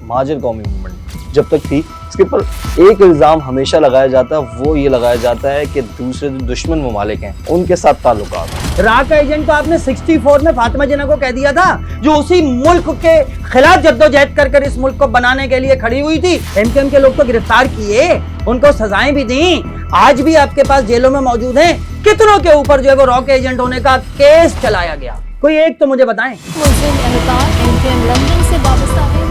مہاجر قومی موومنٹ جب تک تھی، اس کے اوپر ایک الزام ہمیشہ لگایا جاتا ہے، وہ یہ لگایا جاتا ہے کہ دوسرے جو دشمن ممالک ہیں ان کے ساتھ تعلقات۔ را کا ایجنٹ تو آپ نے 64 میں فاطمہ جناح کو کہہ دیا تھا، جو اسی ملک کے خلاف جدوجہد کر اس ملک کو بنانے کے لیے کھڑی ہوئی تھی۔ ایم کیو ایم کے لوگ تو گرفتار کیے، ان کو سزائیں بھی دیں، آج بھی آپ کے پاس جیلوں میں موجود ہیں۔ کتنوں کے اوپر جو ہے وہ را کے ایجنٹ ہونے کا کیس چلایا گیا، کوئی ایک تو مجھے بتائیں۔ ملزم اہلکار ایم کیو ایم لندن سے وابستہ ہیں۔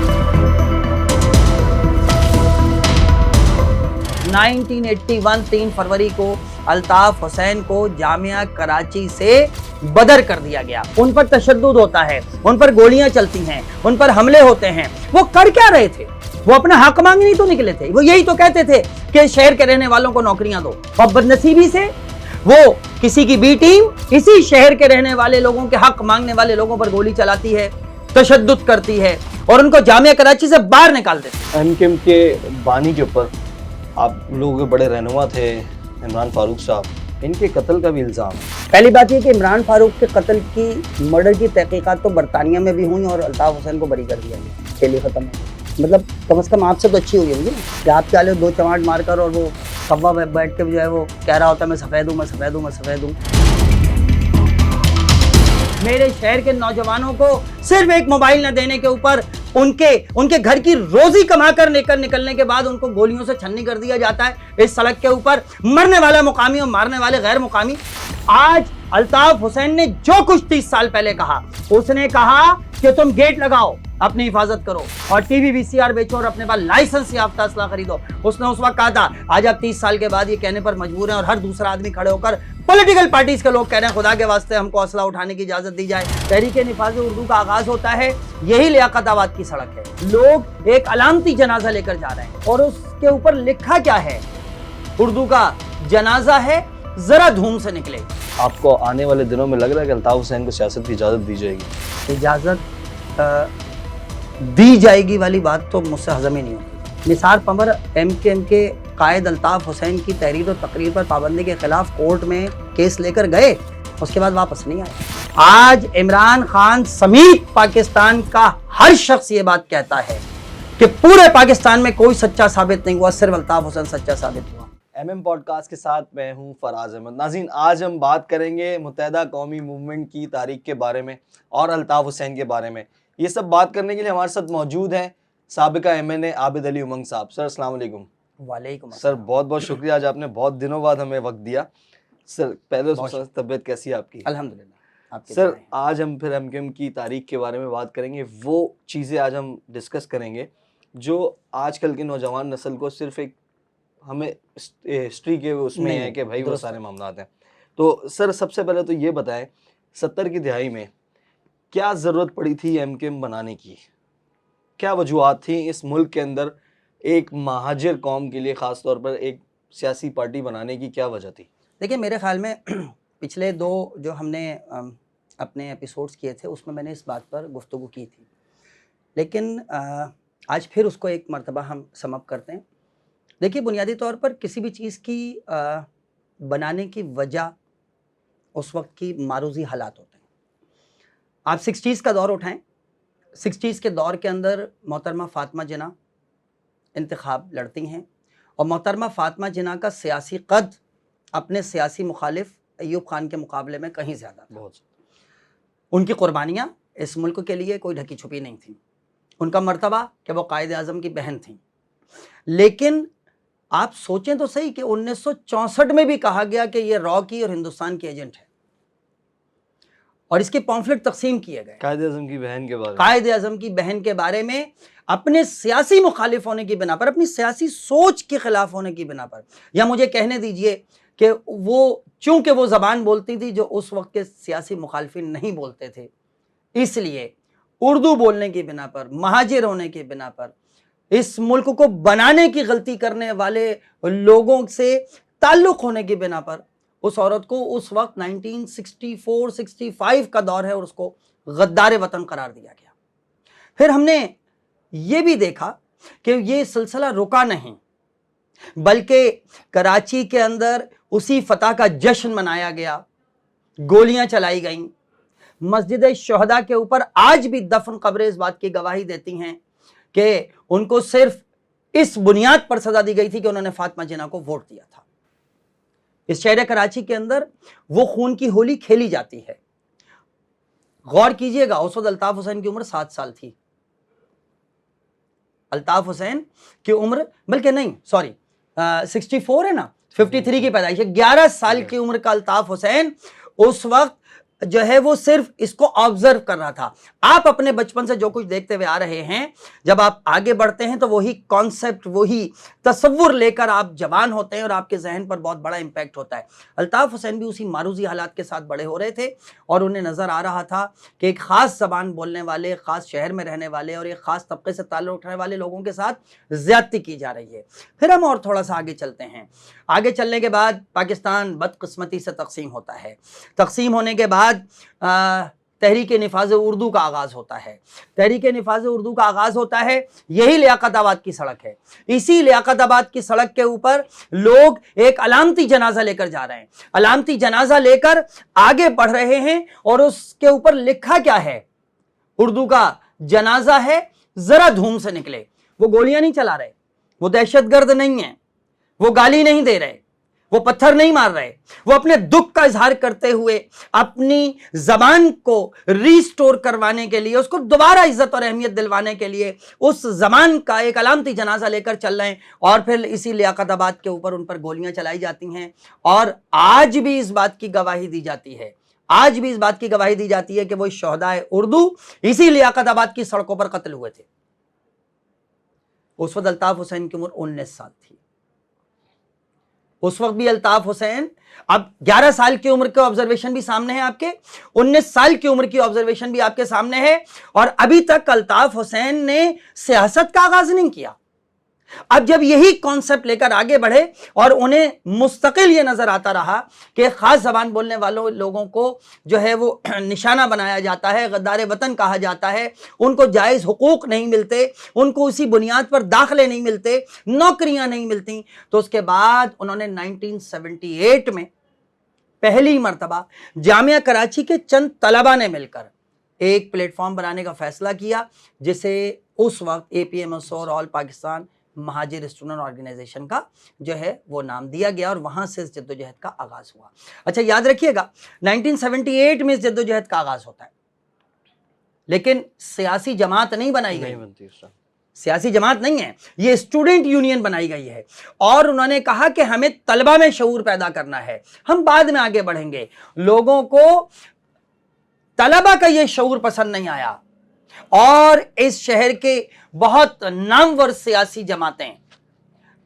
1981 3 فروری کو الطاف حسین کو جامعہ کراچی سے بدر کر دیا گیا۔ ان پر تشدد ہوتا ہے، ان پر گولیاں چلتی ہیں، ان پر حملے ہوتے ہیں۔ وہ کر کیا رہے تھے؟ وہ اپنا حق مانگنے تو نکلے تھے، وہ یہی تو کہتے تھے کہ شہر کے رہنے والوں کو نوکریاں دو، اور بدنصیبی سے وہ کسی کی بی ٹیم اسی شہر کے رہنے والے لوگوں کے حق مانگنے والے لوگوں پر گولی چلاتی ہے، تشدد کرتی ہے اور ان کو جامعہ کراچی سے باہر نکال دیتی ہے۔ ایم کیو ایم کے بانی کے اوپر آپ لوگوں کے بڑے رہنما تھے عمران فاروق صاحب، ان کے قتل کا بھی الزام ہے۔ پہلی بات یہ کہ عمران فاروق کے قتل کی مرڈر کی تحقیقات تو برطانیہ میں بھی ہوئیں اور الطاف حسین کو بری کر دیا گیا، کھیل ہی ختم ہے۔ مطلب کم از کم آپ سے تو اچھی ہوئی ہوگی کہ آپ کیا لے دو چماٹ مار کر اور وہ کوا بیٹھ کے جو ہے وہ کہہ رہا ہوتا ہے میں سفید ہوں، میں سفید ہوں، میں سفید ہوں۔ میرے شہر کے نوجوانوں کو صرف ایک موبائل نہ دینے کے اوپر ان کے گھر کی روزی کما کر نکلنے کے بعد ان کو گولیوں سے چھنی کر دیا جاتا ہے اس سڑک کے اوپر، مرنے والا مقامی اور مارنے والے غیر مقامی۔ آج الطاف حسین نے جو کچھ 30 سال پہلے کہا، اس نے کہا کہ تم گیٹ لگاؤ، اپنی حفاظت کرو اور ٹی وی وی سی آر بیچو اور اپنے پاس لائسنس یافتہ اسلحہ خریدو۔ اس نے اس وقت کہا تھا، آج آپ 30 سال کے بعد یہ کہنے پر مجبور ہیں اور ہر دوسرا آدمی کھڑے ہو کر پولیٹیکل پارٹیز کے لوگ کہہ رہے ہیں خدا کے واسطے ہم کو اسلحہ اٹھانے کی اجازت دی جائے۔ تحریک نفاذ اردو کا آغاز ہوتا ہے، یہی لیاقت آباد کی سڑک ہے۔ لوگ ایک علامتی جنازہ لے کر جا رہے ہیں اور اس کے اوپر لکھا کیا ہے؟ اردو کا جنازہ ہے، ذرا دھوم سے نکلے۔ آپ کو آنے والے دنوں میں لگ رہا ہے کہ الطاف حسین کو سیاست کی اجازت دی جائے گی؟ اجازت دی جائے گی والی بات تو مجھ سے ہضم ہی نہیں ہوتی۔ نثار پمر ایم کیو ایم کے قائد الطاف حسین کی تحریر و تقریر پر پابندی کے خلاف کورٹ میں کیس لے کر گئے، اس کے بعد واپس نہیں آئے۔ آج عمران خان سمیت پاکستان کا ہر شخص یہ بات کہتا ہے کہ پورے پاکستان میں کوئی سچا ثابت نہیں ہوا، صرف الطاف حسین سچا ثابت ہوا۔ ایم ایم پوڈ کاسٹ کے ساتھ میں ہوں فراز احمد۔ ناظرین، آج ہم بات کریں گے متحدہ قومی موومنٹ کی تاریخ کے بارے میں اور الطاف حسین کے بارے میں۔ یہ سب بات کرنے کے لیے ہمارے ساتھ موجود ہیں سابقہ ایم این اے عابد علی امنگ صاحب۔ سر السلام علیکم۔ وعلیکم سر بہت بہت شکریہ، آج آپ نے بہت دنوں بعد ہمیں وقت دیا۔ سر پہلے طبیعت کیسی ہے آپ کی؟ الحمدللہ۔ سر آج ہم پھر ایم کیو ایم کی تاریخ کے بارے میں بات کریں گے، وہ چیزیں آج ہم ڈسکس کریں گے جو آج کل کے نوجوان نسل کو صرف ایک ہمیں ہسٹری کے اس میں ہے کہ بھائی وہ سارے معاملات ہیں۔ تو سر سب سے پہلے تو یہ بتائیں، 70 کی دہائی میں کیا ضرورت پڑی تھی ایم کیو ایم بنانے کی؟ کیا وجوہات تھیں اس ملک کے اندر ایک مہاجر قوم کے لیے خاص طور پر ایک سیاسی پارٹی بنانے کی کیا وجہ تھی؟ دیکھیں میرے خیال میں پچھلے 2 جو ہم نے اپنے ایپیسوڈز کیے تھے اس میں نے اس بات پر گفتگو کی تھی، لیکن آج پھر اس کو ایک مرتبہ ہم سم اپ کرتے ہیں۔ دیکھیے بنیادی طور پر کسی بھی چیز کی بنانے کی وجہ اس وقت کی معروضی حالات ہوتے ہیں۔ آپ 60s کا دور اٹھائیں، 60s کے دور کے اندر محترمہ فاطمہ جناح انتخاب لڑتی ہیں اور محترمہ فاطمہ جناح کا سیاسی قد اپنے سیاسی مخالف ایوب خان کے مقابلے میں کہیں زیادہ تھا۔ بہت ان کی قربانیاں اس ملک کے لیے کوئی ڈھکی چھپی نہیں تھیں، ان کا مرتبہ کہ وہ قائد اعظم کی بہن تھیں۔ لیکن آپ سوچیں تو صحیح کہ 1964 میں بھی کہا گیا کہ یہ را کی اور ہندوستان کی ایجنٹ ہے اور اس کے پامفلٹ تقسیم کیے گئے قائد اعظم کی بہن کے بارے میں، قائد اعظم کی بہن کے بارے میں، اپنے سیاسی مخالف ہونے کی بنا پر، اپنی سیاسی سوچ کے خلاف ہونے کی بنا پر، یا مجھے کہنے دیجئے کہ وہ چونکہ وہ زبان بولتی تھی جو اس وقت کے سیاسی مخالفین نہیں بولتے تھے، اس لیے اردو بولنے کی بنا پر، مہاجر ہونے کی بنا پر، اس ملک کو بنانے کی غلطی کرنے والے لوگوں سے تعلق ہونے کی بنا پر اس عورت کو اس وقت 1964-65 کا دور ہے اور اس کو غدار وطن قرار دیا گیا۔ پھر ہم نے یہ بھی دیکھا کہ یہ سلسلہ رکا نہیں، بلکہ کراچی کے اندر اسی فتح کا جشن منایا گیا، گولیاں چلائی گئیں، مسجد شہداء کے اوپر آج بھی دفن قبریں اس بات کی گواہی دیتی ہیں کہ ان کو صرف اس بنیاد پر سزا دی گئی تھی کہ انہوں نے فاطمہ جناح کو ووٹ دیا تھا۔ اس شہر کراچی کے اندر وہ خون کی ہولی کھیلی جاتی ہے۔ غور کیجئے گا، اس وقت الطاف حسین کی عمر 7 سال تھی۔ الطاف حسین کی عمر، بلکہ نہیں، سوری 64 ہے نا، 53 کی پیدائش ہے، 11 سال کی عمر کا الطاف حسین اس وقت جو ہے وہ صرف اس کو آبزرو کر رہا تھا۔ آپ اپنے بچپن سے جو کچھ دیکھتے ہوئے آ رہے ہیں، جب آپ آگے بڑھتے ہیں تو وہی کانسیپٹ، وہی تصور لے کر آپ جوان ہوتے ہیں اور آپ کے ذہن پر بہت بڑا امپیکٹ ہوتا ہے۔ الطاف حسین بھی اسی معروضی حالات کے ساتھ بڑے ہو رہے تھے اور انہیں نظر آ رہا تھا کہ ایک خاص زبان بولنے والے، خاص شہر میں رہنے والے اور ایک خاص طبقے سے تعلق رکھنے والے لوگوں کے ساتھ زیادتی کی جا رہی ہے۔ پھر ہم اور تھوڑا سا آگے چلتے ہیں۔ آگے چلنے کے بعد پاکستان بدقسمتی سے تقسیم ہوتا ہے۔ تقسیم ہونے کے بعد تحریک نفاذ اردو کا آغاز ہوتا ہے۔ تحریک نفاذ اردو کا آغاز ہوتا ہے، یہی لیاقت آباد کی سڑک ہے۔ اسی لیاقت آباد کی سڑک کے اوپر لوگ ایک علامتی جنازہ لے کر جا رہے ہیں، علامتی جنازہ لے کر آگے بڑھ رہے ہیں، اور اس کے اوپر لکھا کیا ہے؟ اردو کا جنازہ ہے، ذرا دھوم سے نکلے۔ وہ گولیاں نہیں چلا رہے، وہ دہشت گرد نہیں ہیں، وہ گالی نہیں دے رہے، وہ پتھر نہیں مار رہے، وہ اپنے دکھ کا اظہار کرتے ہوئے اپنی زبان کو ریسٹور کروانے کے لیے، اس کو دوبارہ عزت اور اہمیت دلوانے کے لیے اس زبان کا ایک علامتی جنازہ لے کر چل رہے ہیں، اور پھر اسی لیاقت آباد کے اوپر ان پر گولیاں چلائی جاتی ہیں۔ اور آج بھی اس بات کی گواہی دی جاتی ہے، آج بھی اس بات کی گواہی دی جاتی ہے کہ وہ شہدائے اردو اسی لیاقت آباد کی سڑکوں پر قتل ہوئے تھے۔ اس وقت الطاف حسین کی عمر 19 سال تھی۔ اس وقت بھی الطاف حسین، اب 11 سال کی عمر کے آبزرویشن بھی سامنے ہے آپ کے، 19 سال کی عمر کی آبزرویشن بھی آپ کے سامنے ہے، اور ابھی تک الطاف حسین نے سیاست کا آغاز نہیں کیا۔ اب جب یہی کانسیپٹ لے کر آگے بڑھے اور انہیں مستقل یہ نظر آتا رہا کہ خاص زبان بولنے والوں لوگوں کو جو ہے وہ نشانہ بنایا جاتا ہے، غدار وطن کہا جاتا ہے، ان کو جائز حقوق نہیں ملتے، ان کو اسی بنیاد پر داخلے نہیں ملتے، نوکریاں نہیں ملتی، تو اس کے بعد انہوں نے 1978 میں پہلی مرتبہ جامعہ کراچی کے چند طلبہ نے مل کر ایک پلیٹ فارم بنانے کا فیصلہ کیا، جسے اس وقت APMSO اور آل پاکستان مہاجر اسٹوڈنٹ آرگنائزیشن کا جو ہے وہ نام دیا گیا، اور وہاں سے اس جدوجہد کا آغاز ہوا۔ اچھا یاد رکھیے گا 1978 میں اس جدوجہد کا آغاز ہوتا ہے، لیکن سیاسی جماعت نہیں بنائی گئی، سیاسی جماعت نہیں ہے، یہ اسٹوڈنٹ یونین بنائی گئی ہے، اور انہوں نے کہا کہ ہمیں طلبہ میں شعور پیدا کرنا ہے، ہم بعد میں آگے بڑھیں گے۔ لوگوں کو طلبہ کا یہ شعور پسند نہیں آیا، اور اس شہر کے بہت نامور سیاسی جماعتیں،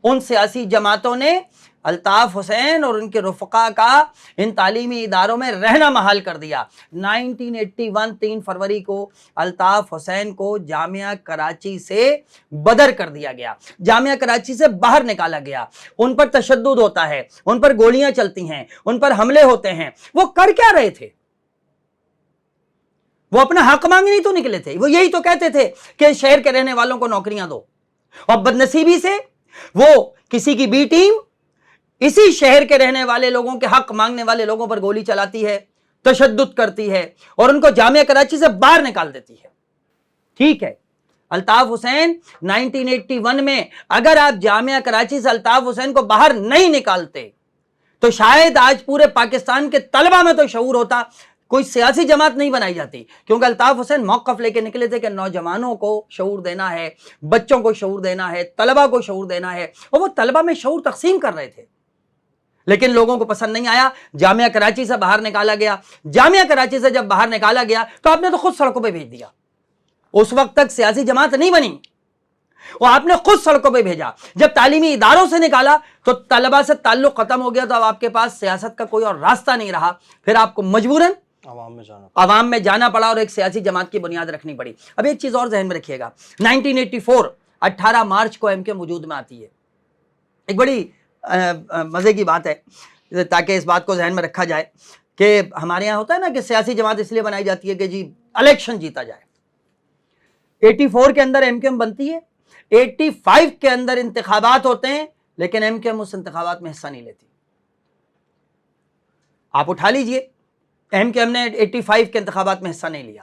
ان سیاسی جماعتوں نے الطاف حسین اور ان کے رفقا کا ان تعلیمی اداروں میں رہنا محال کر دیا۔ 1981 3 فروری کو الطاف حسین کو جامعہ کراچی سے بدر کر دیا گیا، جامعہ کراچی سے باہر نکالا گیا۔ ان پر تشدد ہوتا ہے، ان پر گولیاں چلتی ہیں، ان پر حملے ہوتے ہیں۔ وہ کر کیا رہے تھے؟ وہ اپنا حق مانگنے تو نکلے تھے، وہ یہی تو کہتے تھے کہ شہر کے رہنے والوں کو نوکریاں دو، اور بدنصیبی سے وہ کسی کی بی ٹیم اسی شہر کے رہنے والے لوگوں کے حق مانگنے والے لوگوں پر گولی چلاتی ہے، تشدد کرتی ہے، اور ان کو جامعہ کراچی سے باہر نکال دیتی ہے۔ ٹھیک ہے، الطاف حسین 1981 میں اگر آپ جامعہ کراچی سے الطاف حسین کو باہر نہیں نکالتے تو شاید آج پورے پاکستان کے طلبہ میں تو شعور ہوتا، کوئی سیاسی جماعت نہیں بنائی جاتی، کیونکہ الطاف حسین موقف لے کے نکلے تھے کہ نوجوانوں کو شعور دینا ہے، بچوں کو شعور دینا ہے، طلبہ کو شعور دینا ہے، اور وہ طلبہ میں شعور تقسیم کر رہے تھے، لیکن لوگوں کو پسند نہیں آیا۔ جامعہ کراچی سے باہر نکالا گیا۔ جامعہ کراچی سے جب باہر نکالا گیا تو آپ نے تو خود سڑکوں پہ بھیج دیا، اس وقت تک سیاسی جماعت نہیں بنی، وہ آپ نے خود سڑکوں پہ بھیجا۔ جب تعلیمی اداروں سے نکالا تو طلبہ سے تعلق ختم ہو گیا، تو اب آپ کے پاس سیاست کا کوئی اور راستہ نہیں رہا، پھر آپ کو مجبوراً عوام میں جانا پڑا اور ایک سیاسی جماعت کی بنیاد رکھنی پڑی۔ اب ایک چیز اور ذہن میں رکھیے گا، 1984 18 مارچ کو ایم کیو وجود میں آتی ہے۔ ایک بڑی مزے کی بات ہے تاکہ اس بات کو ذہن میں رکھا جائے کہ ہمارے یہاں ہوتا ہے نا کہ سیاسی جماعت اس لیے بنائی جاتی ہے کہ جی الیکشن جیتا جائے۔ 84 کے اندر ایم کیو ایم بنتی ہے، 85 کے اندر انتخابات ہوتے ہیں، لیکن ایم کیو ایم اس انتخابات میں حصہ نہیں لیتی۔ آپ اٹھا لیجئے، ایم کیو ایم نے 85 کے انتخابات میں حصہ نہیں لیا۔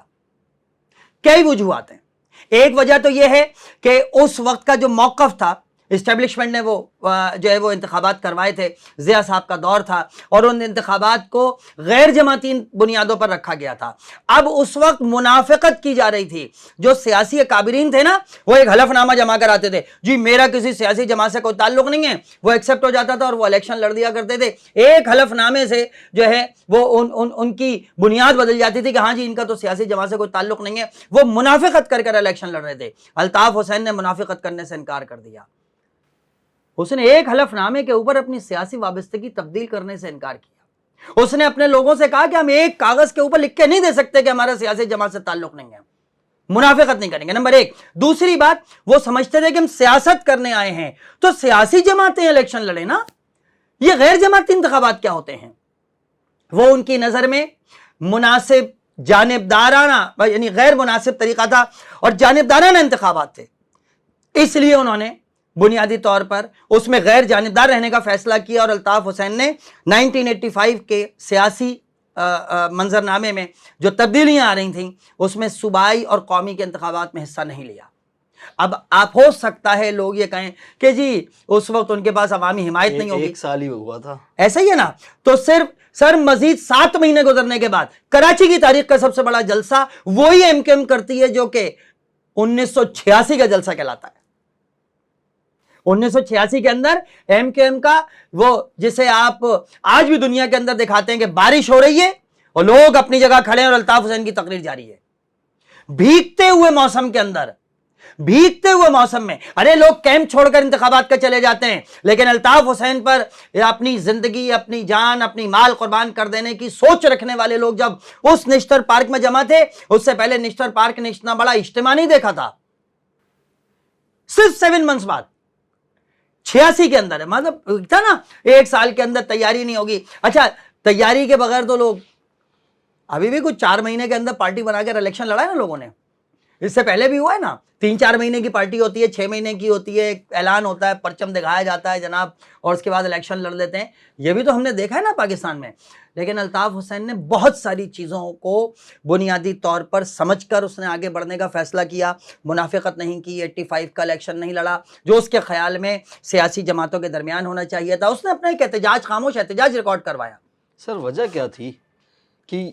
کئی وجوہات ہیں۔ ایک وجہ تو یہ ہے کہ اس وقت کا جو موقف تھا، اسٹیبلشمنٹ نے وہ جو ہے وہ انتخابات کروائے تھے، ضیاء صاحب کا دور تھا اور ان انتخابات کو غیر جماعتی بنیادوں پر رکھا گیا تھا۔ اب اس وقت منافقت کی جا رہی تھی، جو سیاسی اکابرین تھے نا وہ ایک حلف نامہ جمع کراتے تھے، جی میرا کسی سیاسی جماعت سے کوئی تعلق نہیں ہے، وہ ایکسیپٹ ہو جاتا تھا اور وہ الیکشن لڑ دیا کرتے تھے۔ ایک حلف نامے سے جو ہے وہ ان کی بنیاد بدل جاتی تھی کہ ہاں جی ان کا تو سیاسی جماعت سے کوئی تعلق نہیں ہے، وہ منافقت کر الیکشن لڑ رہے تھے۔ الطاف حسین نے منافقت کرنے سے انکار کر دیا، اس نے ایک حلف نامے کے اوپر اپنی سیاسی وابستگی تبدیل کرنے سے انکار کیا۔ اس نے اپنے لوگوں سے کہا کہ ہم ایک کاغذ کے اوپر لکھ کے نہیں دے سکتے کہ ہمارا سیاسی جماعت سے تعلق نہیں ہے، منافقت نہیں کریں گے، نمبر ایک۔ دوسری بات، وہ سمجھتے تھے کہ ہم سیاست کرنے آئے ہیں تو سیاسی جماعتیں الیکشن لڑیں نا، یہ غیر جماعتی انتخابات کیا ہوتے ہیں؟ وہ ان کی نظر میں مناسب جانبدارانہ یعنی غیر مناسب طریقہ تھا اور جانبدارانہ انتخابات تھے، اس لیے انہوں نے بنیادی طور پر اس میں غیر جانبدار رہنے کا فیصلہ کیا اور الطاف حسین نے 1985 کے سیاسی منظرنامے میں جو تبدیلیاں آ رہی تھیں اس میں صوبائی اور قومی کے انتخابات میں حصہ نہیں لیا۔ اب آپ ہو سکتا ہے لوگ یہ کہیں کہ جی اس وقت ان کے پاس عوامی حمایت نہیں ہوگی، ایک سال ہی ہوا تھا، ایسا ہی ہے نا، تو سر مزید 7 مہینے گزرنے کے بعد کراچی کی تاریخ کا سب سے بڑا جلسہ وہی ایم کیو ایم کرتی ہے جو کہ 1986 کا جلسہ کہلاتا ہے۔ 1986 کے اندر ایم کیو ایم کا وہ جسے آپ آج بھی دنیا کے اندر دکھاتے ہیں کہ بارش ہو رہی ہے اور لوگ اپنی جگہ کھڑے ہیں اور الطاف حسین کی تقریر جاری ہے، بھیگتے ہوئے موسم کے اندر، بھیگتے ہوئے موسم میں، ارے لوگ کیمپ چھوڑ کر انتخابات کے چلے جاتے ہیں، لیکن الطاف حسین پر اپنی زندگی، اپنی جان، اپنی مال قربان کر دینے کی سوچ رکھنے والے لوگ جب اس نشتر پارک میں جمع تھے، اس سے پہلے نشتر پارک نے اتنا بڑا اجتماع نہیں دیکھا تھا، صرف 7 منتھس بعد 86 کے اندر ہے، مطلب تھا نا ایک سال کے اندر تیاری نہیں ہوگی۔ اچھا تیاری کے بغیر تو لوگ ابھی بھی کچھ 4 مہینے کے اندر پارٹی بنا کر الیکشن لڑا ہے نا لوگوں نے، اس سے پہلے بھی ہوا ہے نا، 3-4 مہینے کی پارٹی ہوتی ہے، 6 مہینے کی ہوتی ہے، ایک اعلان ہوتا ہے، پرچم دکھایا جاتا ہے جناب، اور اس کے بعد الیکشن لڑ لیتے ہیں، یہ بھی تو ہم نے دیکھا ہے نا پاکستان میں۔ لیکن الطاف حسین نے بہت ساری چیزوں کو بنیادی طور پر سمجھ کر اس نے آگے بڑھنے کا فیصلہ کیا، منافقت نہیں کی، 85 کا الیکشن نہیں لڑا جو اس کے خیال میں سیاسی جماعتوں کے درمیان ہونا چاہیے تھا، اس نے اپنا ایک احتجاج، خاموش احتجاج ریکارڈ کروایا۔ سر وجہ کیا تھی کہ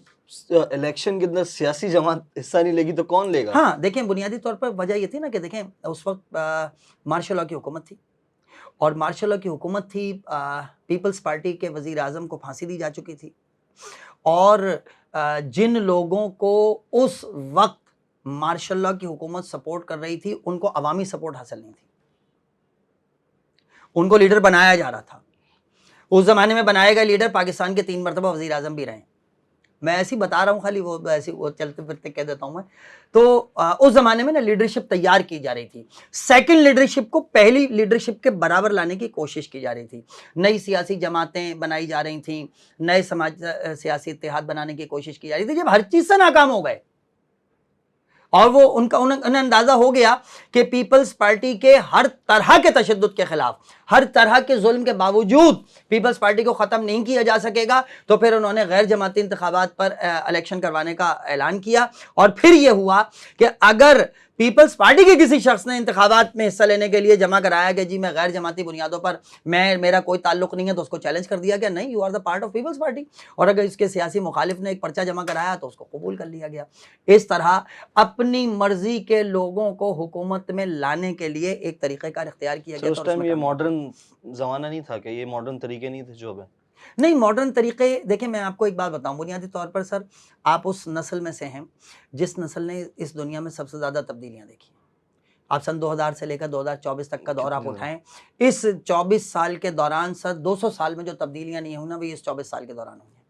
الیکشن کے اندر سیاسی جماعت حصہ نہیں لے گی تو کون لے گا؟ ہاں دیکھیں بنیادی طور پر وجہ یہ تھی نا کہ دیکھیں اس وقت مارشل لاء کی حکومت تھی، اور مارشل لاء کی حکومت تھی، پیپلز پارٹی کے وزیر اعظم کو پھانسی دی جا چکی تھی، اور جن لوگوں کو اس وقت مارشل لاء کی حکومت سپورٹ کر رہی تھی ان کو عوامی سپورٹ حاصل نہیں تھی، ان کو لیڈر بنایا جا رہا تھا۔ اس زمانے میں بنائے گئے لیڈر پاکستان کے 3 مرتبہ وزیر اعظم بھی رہے ہیں، میں ایسی بتا رہا ہوں، خالی وہ ایسی وہ چلتے پھرتے کہہ دیتا ہوں میں۔ تو اس زمانے میں نا لیڈرشپ تیار کی جا رہی تھی، سیکنڈ لیڈرشپ کو پہلی لیڈرشپ کے برابر لانے کی کوشش کی جا رہی تھی، نئی سیاسی جماعتیں بنائی جا رہی تھیں، نئے سیاسی اتحاد بنانے کی کوشش کی جا رہی تھی، جب ہر چیز سے ناکام ہو گئے اور وہ انہیں اندازہ ہو گیا کہ پیپلز پارٹی کے ہر طرح کے تشدد کے خلاف، ہر طرح کے ظلم کے باوجود پیپلز پارٹی کو ختم نہیں کیا جا سکے گا، تو پھر انہوں نے غیر جماعتی انتخابات پر الیکشن کروانے کا اعلان کیا، اور پھر یہ ہوا کہ اگر پیپلز پارٹی کے کسی شخص نے انتخابات میں حصہ لینے کے لیے جمع کرایا کہ جی میں غیر جماعتی بنیادوں پر میرا کوئی تعلق نہیں ہے، تو اس کو چیلنج کر دیا گیا، نہیں you are the part of Peoples Party, اور اگر اس کے سیاسی مخالف نے ایک پرچہ جمع کرایا تو اس کو قبول کر لیا گیا۔ اس طرح اپنی مرضی کے لوگوں کو حکومت میں لانے کے لیے ایک طریقہ کار اختیار کیا گیا۔ اس ٹائم یہ ماڈرن زمانہ نہیں تھا کہ یہ ماڈرن طریقے نہیں تھے جو اب ہیں؟ نہیں، ماڈرن طریقے دیکھیں، میں آپ کو ایک بات بتاؤں، بنیادی طور پر سر آپ اس نسل میں سے ہیں جس نسل نے اس دنیا میں سب سے زیادہ تبدیلیاں دیکھی۔ آپ سن 2000 سے لے کر 2024 تک کا دور آپ اٹھائیں، اس 24 سال کے دوران سر 200 سال میں جو تبدیلیاں نہیں ہونا وہ اس 24 سال کے دوران ہوئی ہیں۔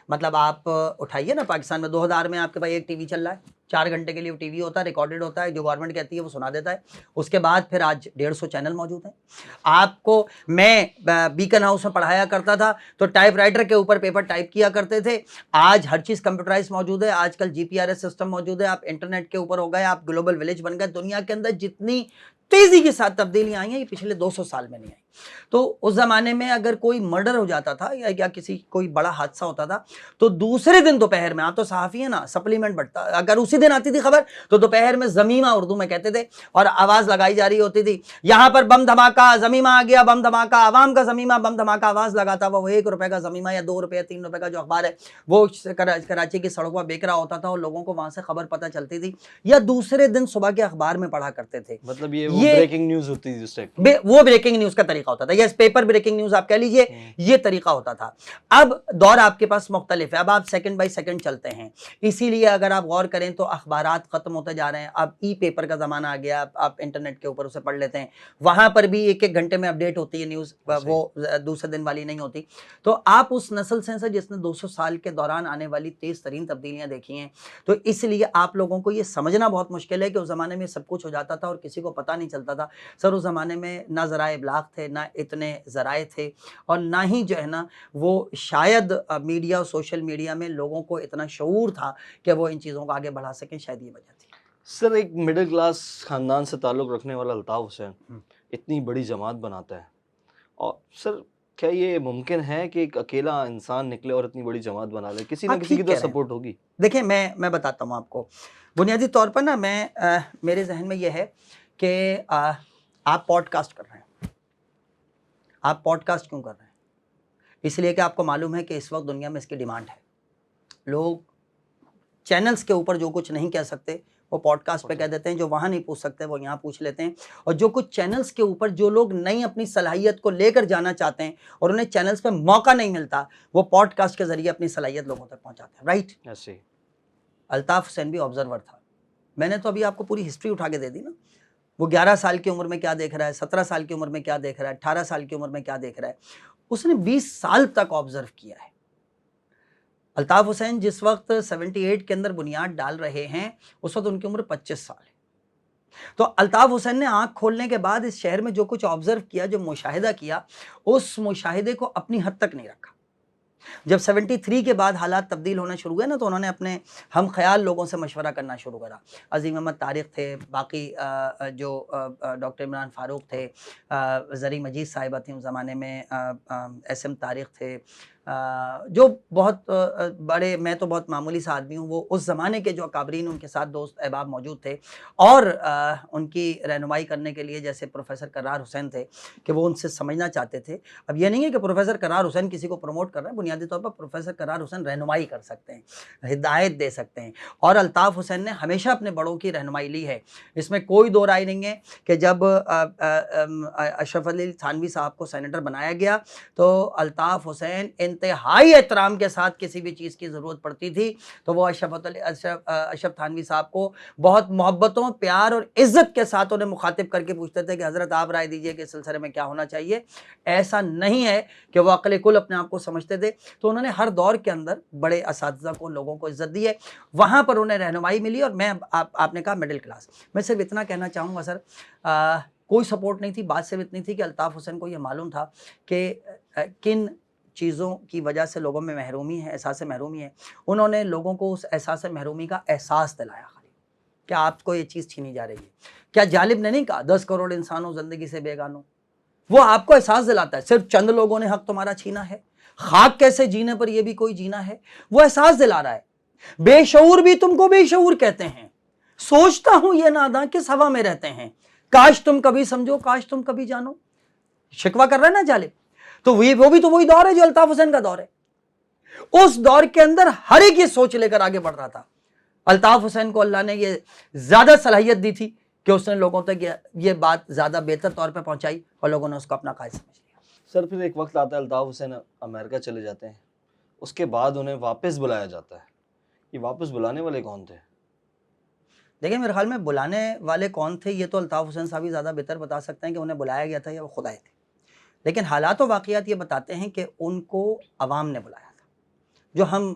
مطلب آپ اٹھائیے نا، پاکستان میں 2000 میں آپ کے پاس ایک ٹی وی چل رہا ہے، 4 گھنٹے کے لیے وہ ٹی وی ہوتا ہے، ریکارڈڈ ہوتا ہے، جو گورنمنٹ کہتی ہے وہ سنا دیتا ہے، اس کے بعد پھر آج 150 چینل موجود ہیں۔ آپ کو میں بیکن ہاؤس میں پڑھایا کرتا تھا تو ٹائپ رائٹر کے اوپر پیپر ٹائپ کیا کرتے تھے، آج ہر چیز کمپیوٹرائز موجود ہے، آج کل GPRS سسٹم موجود ہے، آپ انٹرنیٹ کے اوپر ہو گئے، آپ گلوبل ولیج بن گئے۔ دنیا کے اندر جتنی تیزی کے ساتھ تبدیلیاں آئی ہیں یہ پچھلے 200 سال میں نہیں آئی۔ تو اس زمانے میں اگر کوئی مرڈر ہو جاتا تھا یا کوئی بڑا حادثہ ہوتا تھا تو دوسرے دن دوپہر میں، آپ تو صحافی ہیں نا، سپلیمنٹ بڑھتا، اگر اسی دن آتی تھی خبر تو دوپہر میں زمیمہ اردو میں کہتے تھے اور آواز لگائی جا رہی ہوتی تھی, یہاں پر بم دھماکہ, زمیمہ آ گیا, بم دھماکہ, عوام کا زمیمہ, بم دھماکہ, آواز لگاتا وہ 1 روپے کا زمیمہ یا 2 روپے 3 روپے کا جو اخبار ہے وہ کراچی کی سڑکوں پر بیک رہا ہوتا تھا اور لوگوں کو وہاں سے خبر پتہ چلتی تھی یا دوسرے دن صبح کے اخبار میں پڑھا کرتے تھے. مطلب یہ بریکنگ نیوز ہوتی تھی اس ٹائم, وہ بریکنگ نیوز کا طریقہ ہوتا تھا, یا پیپر بریکنگ نیوز آپ کہہ لیجئے, یہ طریقہ ہوتا تھا. اب دور آپ کے پاس مختلف ہے, اب آپ سیکنڈ بائی سیکنڈ چلتے ہیں, اسی لیے اگر آپ غور کریں تو اخبارات ختم ہوتے جا رہے ہیں. اب ای پیپر کا زمانہ آ گیا, آپ انٹرنیٹ کے اوپر اسے پڑھ لیتے ہیں, وہاں پر بھی 1 گھنٹے میں اپڈیٹ ہوتی ہے نیوز, وہ دوسرے دن والی نہیں ہوتی. تو آپ اس نسل سے جس نے 200 سال کے دوران آنے والی تیز ترین تبدیلیاں دیکھی ہیں, تو اس لیے آپ لوگوں کو یہ سمجھنا بہت مشکل ہے کہ اس زمانے میں سب کچھ ہو جاتا تھا اور کسی کو پتہ نہیں چلتا تھا. سر اس زمانے میں نہ ذرائع ابلاغ تھے, نہ اتنے ذرائع تھے, اور نہ ہی جو ہے نا وہ شاید میڈیا اور سوشل میڈیا میں لوگوں کو اتنا شعور تھا کہ وہ ان چیزوں کو آگے بڑھا سکیں. شاید یہ وجہ تھی. سر ایک مڈل کلاس خاندان سے تعلق رکھنے والا الطاف حسین اتنی بڑی جماعت بناتا ہے, اور سر کیا یہ ممکن ہے کہ ایک اکیلا انسان نکلے اور اتنی بڑی جماعت بنا لے؟ کسی نہ کسی کی تو سپورٹ ہوگی. دیکھیں میں بتاتا ہوں آپ کو, بنیادی طور پر نا میرے ذہن میں یہ ہے کہ آپ پوڈ کاسٹ کر رہے ہیں. آپ پوڈ کاسٹ کیوں کر رہے ہیں؟ اس لیے کہ آپ کو معلوم ہے کہ اس وقت دنیا میں اس کی ڈیمانڈ ہے. لوگ چینلز کے اوپر جو کچھ نہیں کہہ سکتے وہ پوڈ کاسٹ پہ کہہ دیتے ہیں, جو وہاں نہیں پوچھ سکتے وہ یہاں پوچھ لیتے ہیں, اور جو کچھ چینلز کے اوپر جو لوگ نئی اپنی صلاحیت کو لے کر جانا چاہتے ہیں اور انہیں چینلز پہ موقع نہیں ملتا, وہ پوڈ کاسٹ کے ذریعے اپنی صلاحیت لوگوں تک پہنچاتے ہیں. رائٹ, الطاف حسین بھی آبزرور تھا. میں نے تو ابھی آپ کو پوری ہسٹری اٹھا کے دے دی نا. وہ 11 سال کی عمر میں کیا دیکھ رہا ہے, 17 سال کی عمر میں کیا دیکھ رہا ہے, 18 سال کی عمر میں کیا دیکھ رہا ہے. اس نے 20 سال تک آبزرو کیا ہے. الطاف حسین جس وقت 78 کے اندر بنیاد ڈال رہے ہیں اس وقت ان کی عمر 25 سال ہے. تو الطاف حسین نے آنکھ کھولنے کے بعد اس شہر میں جو کچھ آبزرو کیا, جو مشاہدہ کیا, اس مشاہدے کو اپنی حد تک نہیں رکھا. جب 73 کے بعد حالات تبدیل ہونا شروع ہوئے نا, تو انہوں نے اپنے ہم خیال لوگوں سے مشورہ کرنا شروع کرا. عظیم احمد طارق تھے, باقی جو ڈاکٹر عمران فاروق تھے, زری مجید صاحبہ تھیں اس زمانے میں, ایس ایم طارق تھے, جو بہت بڑے, میں تو بہت معمولی سا آدمی ہوں, وہ اس زمانے کے جو اکابرین ان کے ساتھ دوست احباب موجود تھے, اور ان کی رہنمائی کرنے کے لیے جیسے پروفیسر کرار حسین تھے کہ وہ ان سے سمجھنا چاہتے تھے. اب یہ نہیں ہے کہ پروفیسر کرار حسین کسی کو پروموٹ کر رہے ہیں, بنیادی طور پر پروفیسر کرار حسین رہنمائی کر سکتے ہیں, ہدایت دے سکتے ہیں, اور الطاف حسین نے ہمیشہ اپنے بڑوں کی رہنمائی لی ہے. اس میں کوئی دو رائے نہیں ہے کہ جب اشرف علی تھانوی صاحب کو سینیٹر بنایا گیا تو الطاف حسین انتہائی احترام کے ساتھ کسی بھی چیز کی ضرورت پڑتی تھی تو وہ اشرف تھانوی صاحب کو بہت محبتوں, پیار اور عزت کے ساتھ انہیں مخاطب کر کے پوچھتے تھے کہ حضرت آپ رائے دیجئے کہ اس سلسلے میں کیا ہونا چاہیے. ایسا نہیں ہے کہ وہ عقل کل اپنے آپ کو سمجھتے تھے. تو انہوں نے ہر دور کے اندر بڑے اساتذہ کو, لوگوں کو عزت دی ہے, وہاں پر انہیں رہنمائی ملی. اور میں آپ نے کہا مڈل کلاس, میں صرف اتنا کہنا چاہوں گا سر, کوئی سپورٹ نہیں تھی. بات صرف اتنی تھی کہ الطاف حسین کو یہ معلوم تھا کہ کن چیزوں کی وجہ سے لوگوں میں محرومی ہے, احساس محرومی ہے. انہوں نے لوگوں کو اس احساس محرومی کا احساس دلایا خالی کہ آپ کو یہ چیز چھینی جا رہی ہے. کیا جالب نے نہیں کہا 10 کروڑ انسانوں زندگی سے بیگانوں, وہ آپ کو احساس دلاتا ہے صرف چند لوگوں نے حق تمہارا چھینا ہے, خاک کیسے جینے پر یہ بھی کوئی جینا ہے. وہ احساس دلا رہا ہے. بے شعور بھی تم کو بے شعور کہتے ہیں, سوچتا ہوں یہ ناداں کس ہوا میں رہتے ہیں, کاش تم کبھی سمجھو, کاش تم کبھی جانو. شکوہ کر رہا ہے نا جالب. تو وہ بھی تو وہی دور ہے جو الطاف حسین کا دور ہے. اس دور کے اندر ہر ایک یہ سوچ لے کر آگے بڑھ رہا تھا. الطاف حسین کو اللہ نے یہ زیادہ صلاحیت دی تھی کہ اس نے لوگوں تک یہ بات زیادہ بہتر طور پہ پہنچائی اور لوگوں نے اس کو اپنا قائد سمجھ لیا. سر پھر ایک وقت آتا ہے الطاف حسین امریکہ چلے جاتے ہیں, اس کے بعد انہیں واپس بلایا جاتا ہے. یہ واپس بلانے والے کون تھے؟ دیکھیں میرے خیال میں بلانے والے کون تھے یہ تو الطاف حسین صاحب ہی زیادہ بہتر بتا سکتے ہیں کہ انہیں بلایا گیا تھا یا وہ خود آئے تھے. لیکن حالات و واقعات یہ بتاتے ہیں کہ ان کو عوام نے بلایا تھا, جو ہم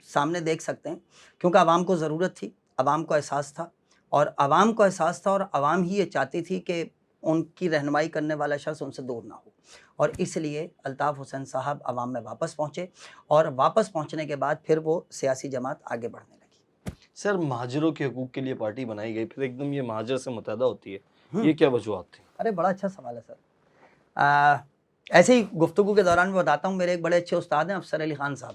سامنے دیکھ سکتے ہیں, کیونکہ عوام کو ضرورت تھی, عوام کو احساس تھا, اور عوام کو احساس تھا, اور عوام ہی یہ چاہتی تھی کہ ان کی رہنمائی کرنے والا شخص ان سے دور نہ ہو. اور اس لیے الطاف حسین صاحب عوام میں واپس پہنچے, اور واپس پہنچنے کے بعد پھر وہ سیاسی جماعت آگے بڑھنے لگی. سر مہاجروں کے حقوق کے لیے پارٹی بنائی گئی, پھر ایک دم یہ مہاجر سے متحدہ ہوتی ہے, یہ کیا وجوہات تھی؟ ارے بڑا اچھا سوال ہے سر. ایسے ہی گفتگو کے دوران میں بتاتا ہوں, میرے ایک بڑے اچھے استاد ہیں افسر علی خان صاحب,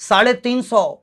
350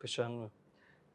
95,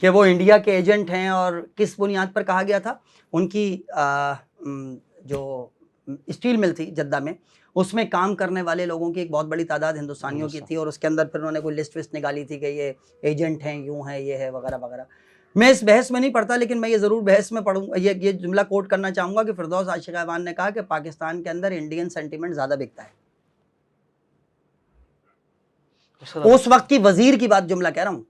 کہ وہ انڈیا کے ایجنٹ ہیں، اور کس بنیاد پر کہا گیا تھا؟ ان کی جو اسٹیل مل تھی جدہ میں، اس میں کام کرنے والے لوگوں کی ایک بہت بڑی تعداد ہندوستانیوں کی تھی، اور اس کے اندر پھر انہوں نے کوئی لسٹ وسٹ نکالی تھی کہ یہ ایجنٹ ہیں، یوں ہیں، یہ ہے، وغیرہ وغیرہ۔ میں اس بحث میں نہیں پڑھتا، لیکن میں یہ ضرور بحث میں پڑھوں، یہ جملہ کوٹ کرنا چاہوں گا کہ فردوس عاشق ایوان نے کہا کہ پاکستان کے اندر انڈین سینٹیمنٹ زیادہ بکتا ہے۔ اس وقت کی وزیر کی بات جملہ کہہ رہا ہوں،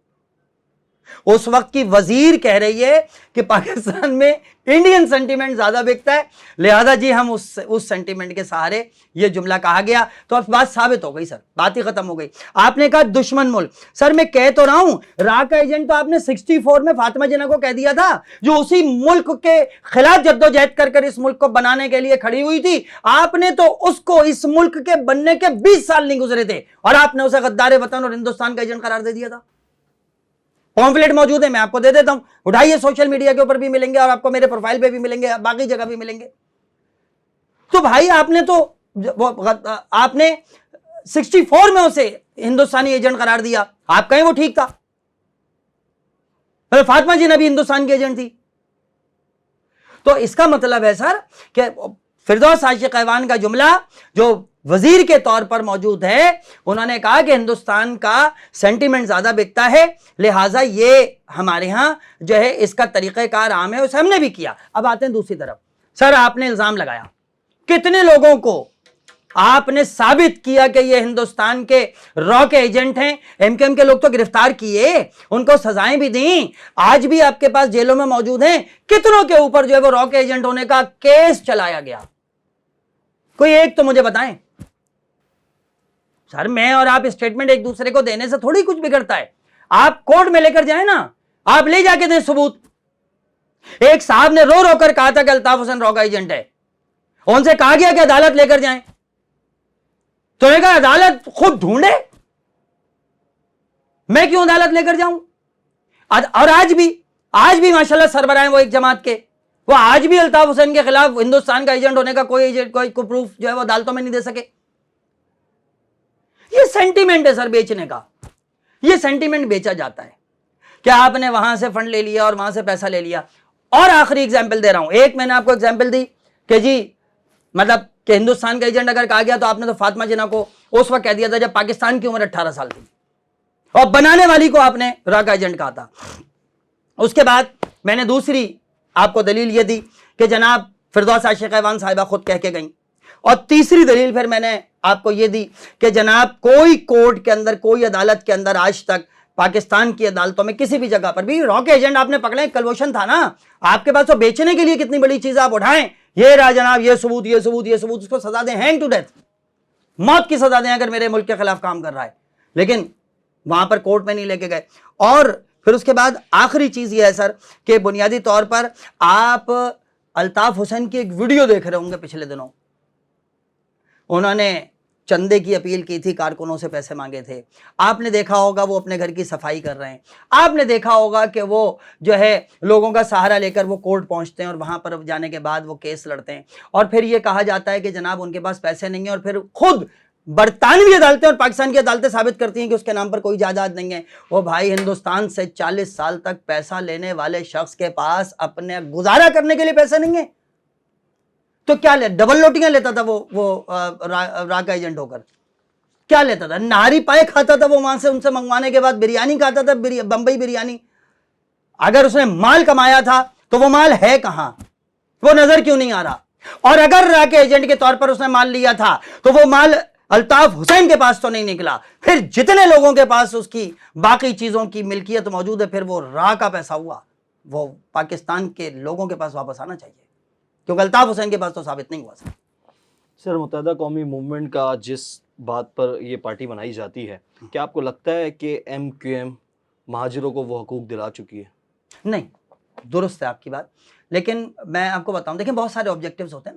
اس وقت کی وزیر کہہ رہی ہے کہ پاکستان میں انڈین سینٹیمنٹ زیادہ بکتا ہے، لہذا جی ہم اس سینٹیمنٹ کے سہارے، یہ جملہ کہا گیا تو اب بات ثابت ہو گئی سر، بات ہی ختم ہو گئی۔ آپ نے کہا دشمن ملک، سر میں کہہ تو رہا ہوں را کا ایجنٹ تو آپ نے 64 میں فاطمہ جناح کو کہہ دیا تھا، جو اسی ملک کے خلاف جدوجہد کر اس ملک کو بنانے کے لیے کھڑی ہوئی تھی۔ آپ نے تو اس کو اس ملک کے بننے کے 20 سال نہیں گزرے تھے، اور آپ نے اسے غدار وطن اور ہندوستان کا ایجنٹ قرار دے دیا تھا۔ پامفلیٹ موجود ہے، میں آپ کو دے دیتا ہوں، اٹھائیے، سوشل میڈیا کے اوپر بھی ملیں گے، اور آپ کو میرے پروفائل پہ بھی ملیں گے، باقی جگہ بھی ملیں گے۔ تو بھائی آپ نے تو آپ نے 64 میں اسے ہندوستانی ایجنٹ قرار دیا، آپ کہیں وہ ٹھیک تھا؟ فاطمہ جی نے بھی ہندوستان کی ایجنٹ تھی۔ تو اس کا مطلب ہے سر کہ فردوس عاشق ایوان کا جملہ جو وزیر کے طور پر موجود ہے، انہوں نے کہا کہ ہندوستان کا سینٹیمنٹ زیادہ بکتا ہے، لہٰذا یہ ہمارے ہاں جو ہے اس کا طریقہ کار عام ہے، اسے ہم نے بھی کیا۔ اب آتے ہیں دوسری طرف، سر آپ نے الزام لگایا، کتنے لوگوں کو آپ نے ثابت کیا کہ یہ ہندوستان کے را کے ایجنٹ ہیں؟ ایم کیو ایم کے لوگ تو گرفتار کیے، ان کو سزائیں بھی دیں، آج بھی آپ کے پاس جیلوں میں موجود ہیں۔ کتنوں کے اوپر جو ہے وہ را کے ایجنٹ ہونے کا کیس چلایا گیا؟ کوئی ایک تو مجھے بتائیں۔ سر میں اور آپ اسٹیٹمنٹ ایک دوسرے کو دینے سے تھوڑی کچھ بگڑتا ہے، آپ کورٹ میں لے کر جائیں نا، آپ لے جا کے دیں ثبوت۔ ایک صاحب نے رو رو کر کہا تھا کہ الطاف حسین را کا ایجنٹ ہے، ان سے کہا گیا کہ عدالت لے کر جائیں، تو نے کہا عدالت خود ڈھونڈے، میں کیوں عدالت لے کر جاؤں؟ اور آج بھی ماشاءاللہ سربراہ ہیں وہ ایک جماعت کے، وہ آج بھی الطاف حسین کے خلاف ہندوستان کا ایجنٹ ہونے کا کوئی پروف جو ہے وہ عدالتوں میں نہیں دے سکے۔ یہ سینٹیمنٹ ہے سر بیچنے کا، یہ سینٹیمنٹ بیچا جاتا ہے کہ آپ نے وہاں سے فنڈ لے لیا اور وہاں سے پیسہ لے لیا۔ اور آخری ایگزامپل دے رہا ہوں، ایک میں نے آپ کو ایگزامپل دی کہ جی مطلب کہ ہندوستان کا ایجنٹ اگر کہا گیا تو آپ نے تو فاطمہ جناح کو اس وقت کہہ دیا تھا جب پاکستان کی عمر 18 سال تھی، اور بنانے والی کو آپ نے را کا ایجنٹ کہا تھا۔ اس کے بعد میں نے دوسری آپ کو دلیل یہ دی کہ جناب فردوس عاشق ایوان صاحبہ خود کہہ کے گئیں، اور تیسری دلیل پھر میں نے آپ کو یہ دی کہ جناب کوئی کورٹ کے اندر، کوئی عدالت کے اندر آج تک پاکستان کی عدالتوں میں کسی بھی جگہ پر بھی را کے ایجنٹ آپ نے پکڑے، کلوشن تھا نا آپ کے پاس، تو بیچنے کے لیے کتنی بڑی چیز آپ اٹھائیں، یہ رہا جناب، یہ ثبوت، یہ ثبوت، یہ ثبوت، اس کو سزا دیں، ہینگ ٹو ڈیتھ، موت کی سزا دیں اگر میرے ملک کے خلاف کام کر رہا ہے، لیکن وہاں پر کورٹ میں نہیں لے کے گئے۔ اور پھر اس کے بعد آخری چیز یہ ہے سر کہ بنیادی طور پر آپ الطاف حسین کی ایک ویڈیو دیکھ رہے ہوں گے پچھلے دنوں، انہوں نے چندے کی اپیل کی تھی، کارکنوں سے پیسے مانگے تھے، آپ نے دیکھا ہوگا وہ اپنے گھر کی صفائی کر رہے ہیں، آپ نے دیکھا ہوگا کہ وہ جو ہے لوگوں کا سہارا لے کر وہ کورٹ پہنچتے ہیں، اور وہاں پر جانے کے بعد وہ کیس لڑتے ہیں، اور پھر یہ کہا جاتا ہے کہ جناب ان کے پاس پیسے نہیں ہیں، اور پھر خود برطانوی عدالتیں اور پاکستان کی عدالتیں ثابت کرتی ہیں کہ اس کے نام پر کوئی جائیداد نہیں ہے۔ وہ بھائی ہندوستان سے 40 سال تک پیسہ لینے والے شخص کے پاس اپنے گزارا کرنے کے لیے پیسے نہیں ہیں، تو کیا لے ڈبل روٹیاں لیتا تھا وہ را کا ایجنٹ ہو کر؟ کیا لیتا تھا؟ نہاری پائے کھاتا تھا وہ وہاں سے ان سے منگوانے کے بعد، بریانی کھاتا تھا، بمبئی بریانی۔ اگر اس نے مال کمایا تھا تو وہ مال ہے کہاں؟ وہ نظر کیوں نہیں آ رہا؟ اور اگر را کے ایجنٹ کے طور پر اس نے مال لیا تھا تو وہ مال الطاف حسین کے پاس تو نہیں نکلا، پھر جتنے لوگوں کے پاس اس کی باقی چیزوں کی ملکیت موجود ہے، پھر وہ را کا پیسہ ہوا، وہ پاکستان کے لوگوں کے پاس واپس آنا چاہیے، کیونکہ الطاف حسین کے پاس تو ثابت نہیں ہوا سر متحدہ قومی موومنٹ کا جس بات پر یہ پارٹی بنائی جاتی ہے، کیا آپ کو لگتا ہے کہ ایم کیو ایم مہاجروں کو وہ حقوق دلا چکی ہے؟ نہیں، درست ہے آپ کی بات، لیکن میں آپ کو بتاؤں، دیکھیں بہت سارے آبجیکٹیوز ہوتے ہیں،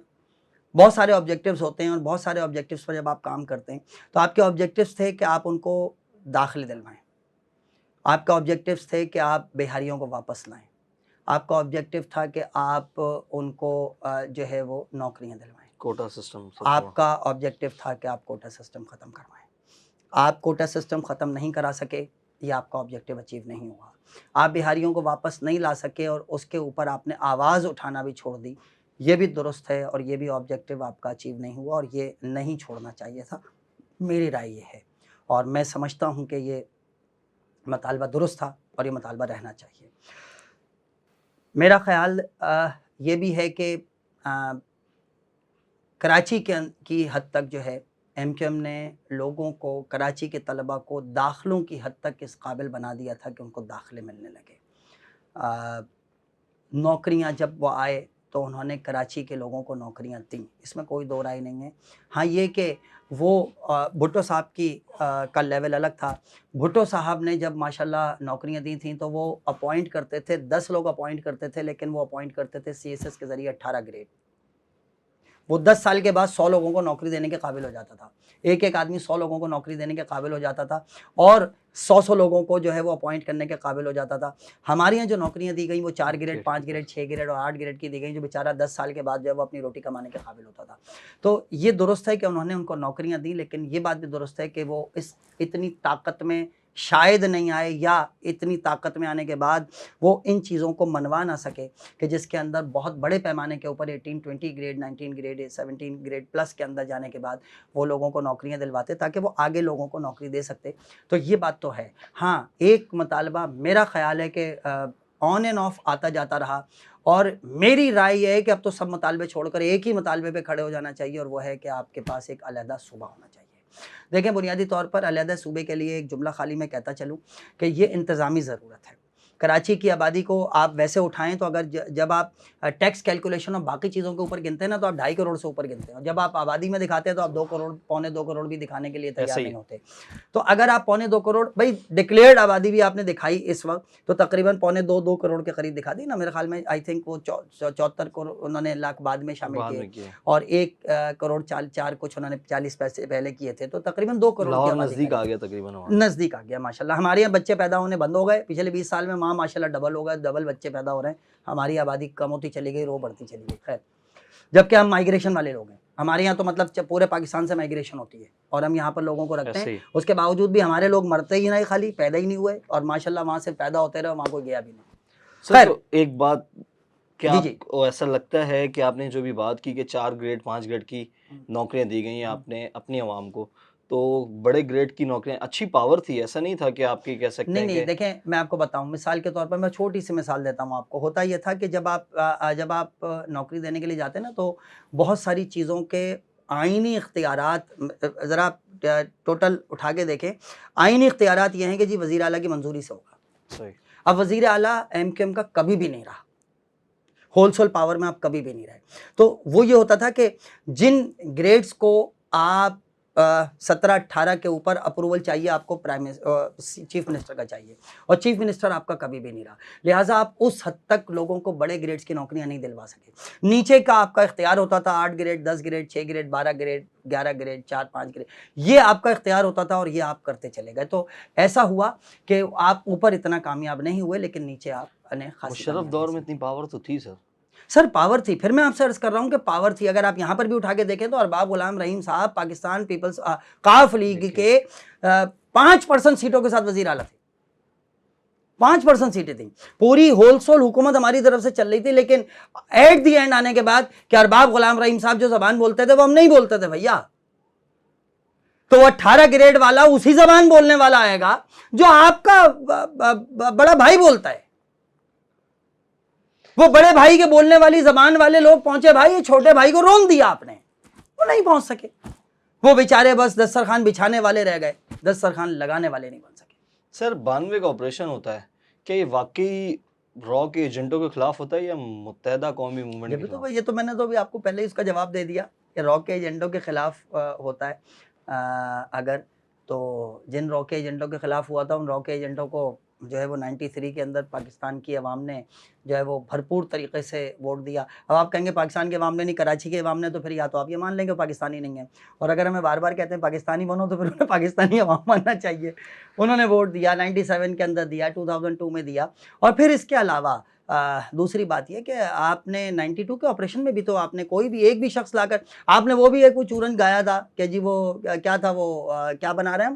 بہت سارے آبجیکٹیوز ہوتے ہیں، اور بہت سارے آبجیکٹیوز پر جب آپ کام کرتے ہیں تو آپ کے آبجیکٹیوز تھے کہ آپ ان کو داخلے دلوائیں، آپ کا آبجیکٹیوز تھے کہ آپ بہاریوں کو واپس لائیں، آپ کا آبجیکٹیو تھا کہ آپ ان کو جو ہے وہ نوکریاں دلوائیں، کوٹا سسٹم، آپ کا آبجیکٹیو تھا کہ آپ کوٹا سسٹم ختم کروائیں، آپ کوٹا سسٹم ختم نہیں کرا سکے، یہ آپ کا آبجیکٹیو اچیو نہیں ہوا. آپ بہاریوں کو واپس نہیں لا سکے اور اس کے اوپر آپ نے آواز اٹھانا بھی چھوڑ دی, یہ بھی درست ہے اور یہ بھی آبجیکٹیو آپ کا اچیو نہیں ہوا اور یہ نہیں چھوڑنا چاہیے تھا. میری رائے یہ ہے اور میں سمجھتا ہوں کہ یہ مطالبہ درست تھا اور یہ مطالبہ رہنا چاہیے. میرا خیال یہ بھی ہے کہ کراچی کی حد تک جو ہے ایم کیو ایم نے لوگوں کو, کراچی کے طلبہ کو داخلوں کی حد تک اس قابل بنا دیا تھا کہ ان کو داخلے ملنے لگے. نوکریاں جب وہ آئے تو انہوں نے کراچی کے لوگوں کو نوکریاں دیں, اس میں کوئی دو رائے نہیں ہے. ہاں یہ کہ وہ بھٹو صاحب کی کا لیول الگ تھا. بھٹو صاحب نے جب ماشاءاللہ نوکریاں دی تھیں تو وہ اپوائنٹ کرتے تھے, 10 لوگ اپوائنٹ کرتے تھے, لیکن وہ اپوائنٹ کرتے تھے سی ایس ایس کے ذریعے 18 گریڈ. وہ 10 سال کے بعد 100 لوگوں کو نوکری دینے کے قابل ہو جاتا تھا. ایک ایک آدمی 100 لوگوں کو نوکری دینے کے قابل ہو جاتا تھا اور 100 لوگوں کو جو ہے وہ اپوائنٹ کرنے کے قابل ہو جاتا تھا. ہمارے یہاں جو نوکریاں دی گئیں وہ 4 گریڈ 5 گریڈ 6 گریڈ اور 8 گریڈ کی دی گئیں, جو بیچارہ 10 سال کے بعد جو ہے وہ اپنی روٹی کمانے کے قابل ہوتا تھا. تو یہ درست ہے کہ انہوں نے ان کو نوکریاں دیں, لیکن یہ بات بھی درست ہے کہ وہ اتنی طاقت میں شاید نہیں آئے یا اتنی طاقت میں آنے کے بعد وہ ان چیزوں کو منوا نہ سکے کہ جس کے اندر بہت بڑے پیمانے کے اوپر 18 20 گریڈ 19 گریڈ 17 گریڈ پلس کے اندر جانے کے بعد وہ لوگوں کو نوکریاں دلواتے تاکہ وہ آگے لوگوں کو نوکری دے سکتے. تو یہ بات تو ہے. ہاں ایک مطالبہ میرا خیال ہے کہ آن اینڈ آف آتا جاتا رہا اور میری رائے یہ ہے کہ اب تو سب مطالبے چھوڑ کر ایک ہی مطالبے پہ کھڑے ہو جانا چاہیے اور وہ ہے کہ آپ کے پاس ایک علیحدہ صوبہ ہونا چاہیے. دیکھیں بنیادی طور پر علیحدہ صوبے کے لیے ایک جملہ خالی میں کہتا چلوں کہ یہ انتظامی ضرورت ہے. کراچی کی آبادی کو آپ ویسے اٹھائیں تو اگر جب آپ ٹیکس کیلکولیشن اور باقی چیزوں کے اوپر گنتے ہیں نا تو آپ 2.5 کروڑ سے اوپر گنتے ہیں, اور جب آپ آبادی میں دکھاتے ہیں تو آپ 2 کروڑ 2.25 کروڑ بھی دکھانے کے لیے تیار نہیں ہوتے. تو اگر آپ 2.25 کروڑ, بھائی ڈکلیئرڈ آبادی بھی آپ نے دکھائی اس وقت تو تقریباً 2.25 کروڑ کے قریب دکھا دی نا میرے خیال میں. آئی تھنک وہ 74 کروڑ انہوں نے لاکھ بعد میں شامل کیے اور 1 کروڑ 4 کچھ انہوں نے 40 پیسے پہلے کیے تھے, تو تقریباً 2 کروڑ کے نزدیک آ گیا, تقریباً نزدیک آ گیا. ماشاءاللہ ہمارے یہاں بچے پیدا ہونے بند ہو گئے پچھلے 20 سال میں, وہاں ماشاءاللہ ڈبل ہو گئے, ڈبل بچے پیدا ہو رہے ہیں. ہماری آبادی کم ہوتی چلی گئی, رو بڑھتی چلی گئی. خیر, جبکہ ہم مائگریشن والے لوگ ہیں. ہمارے یہاں تو مطلب پورے پاکستان سے مائگریشن ہوتی ہے اور ہم یہاں پر لوگوں کو رکھتے ہیں. اس کے باوجود بھی ہمارے لوگ مرتے ہی نہیں, خالی پیدا ہی نہیں ہوئے, اور ماشاءاللہ وہاں سے پیدا ہوتے رہے, وہاں کوئی گیا بھی نہیں. خیر ایک بات, کیا آپ کو ایسا لگتا ہے کہ آپ نے جو بھی بات کی کہ 4 گریڈ 5 گریڈ کی نوکریاں دی گئی ہیں آپ نے اپنی عوام کو, تو بڑے گریڈ کی نوکریاں اچھی پاور تھی, ایسا نہیں تھا کہ آپ کی کہہ سکتے ہیں؟ نہیں دیکھیں میں آپ کو بتاؤں, مثال کے طور پر میں چھوٹی سی مثال دیتا ہوں آپ کو. ہوتا یہ تھا کہ جب آپ نوکری دینے کے لیے جاتے ہیں نا تو بہت ساری چیزوں کے آئینی اختیارات, ذرا ٹوٹل اٹھا کے دیکھیں, آئینی اختیارات یہ ہیں کہ جی وزیر اعلیٰ کی منظوری سے ہوگا. اب وزیر اعلیٰ ایم کیو ایم کا کبھی بھی نہیں رہا, ہول سول پاور میں آپ کبھی بھی نہیں رہے. تو وہ یہ ہوتا تھا کہ جن گریڈز کو آپ 17-18 کے اوپر اپروول چاہیے آپ کو چیف منسٹر کا چاہیے, اور چیف منسٹر آپ کا کبھی بھی نہیں رہا, لہٰذا آپ اس حد تک لوگوں کو بڑے گریڈز کی نوکریاں نہیں دلوا سکے. نیچے کا آپ کا اختیار ہوتا تھا 8 grade 10 grade 6 grade 12 grade 11 grade 4 5 grade, یہ آپ کا اختیار ہوتا تھا اور یہ آپ کرتے چلے گئے. تو ایسا ہوا کہ آپ اوپر اتنا کامیاب نہیں ہوئے, لیکن نیچے آپ نے خاصی. مشرف دور میں اتنی پاور تو تھی سر, پاور تھی. پھر میں آپ سے عرض کر رہا ہوں کہ پاور تھی. اگر آپ یہاں پر بھی اٹھا کے دیکھیں تو ارباب غلام رحیم صاحب پاکستان پیپلز قاف لیگ کے 5% سیٹوں کے ساتھ وزیر اعلیٰ تھے. 5% سیٹیں تھیں. پوری ہول سول حکومت ہماری طرف سے چل رہی تھی, لیکن ایٹ دی اینڈ آنے کے بعد کہ ارباب غلام رحیم صاحب جو زبان بولتے تھے وہ ہم نہیں بولتے تھے بھیا. تو وہ 18 گریڈ والا اسی زبان بولنے والا آئے گا جو آپ کا بڑا بھائی بولتا ہے. وہ بڑے بھائی کے بولنے والی زبان والے لوگ پہنچے, بھائی یہ چھوٹے بھائی کو رون دیا آپ نے, وہ نہیں پہنچ سکے. وہ بیچارے بس دسترخوان بچھانے والے رہ گئے, دسترخوان لگانے والے نہیں بن سکے. سر 92 کا آپریشن ہوتا ہے, کیا یہ واقعی را کے ایجنٹوں کے خلاف ہوتا ہے یا متحدہ قومی موومنٹ کے خلاف؟ یہ تو میں نے تو بھی آپ کو پہلے اس کا جواب دے دیا کہ را کے ایجنٹوں کے خلاف ہوتا ہے. اگر تو جن را کے ایجنٹوں کے خلاف ہوا تھا ان را کے ایجنٹوں کو جو ہے وہ 93 کے اندر پاکستان کی عوام نے جو ہے وہ بھرپور طریقے سے ووٹ دیا. اب آپ کہیں گے پاکستان کے عوام نے نہیں, کراچی کے عوام نے, تو پھر یا تو آپ یہ مان لیں گے پاکستانی نہیں ہے, اور اگر ہمیں بار بار کہتے ہیں پاکستانی بنو تو پھر انہیں پاکستانی عوام ماننا چاہیے. انہوں نے ووٹ دیا 97 کے اندر دیا, 2002 میں دیا. اور پھر اس کے علاوہ دوسری بات یہ کہ آپ نے 92 کے آپریشن میں بھی تو آپ نے کوئی بھی ایک بھی شخص لا کر آپ نے وہ بھی ایک وہ چورن گایا تھا کہ جی وہ کیا تھا, وہ کیا بنا رہے ہیں ہم,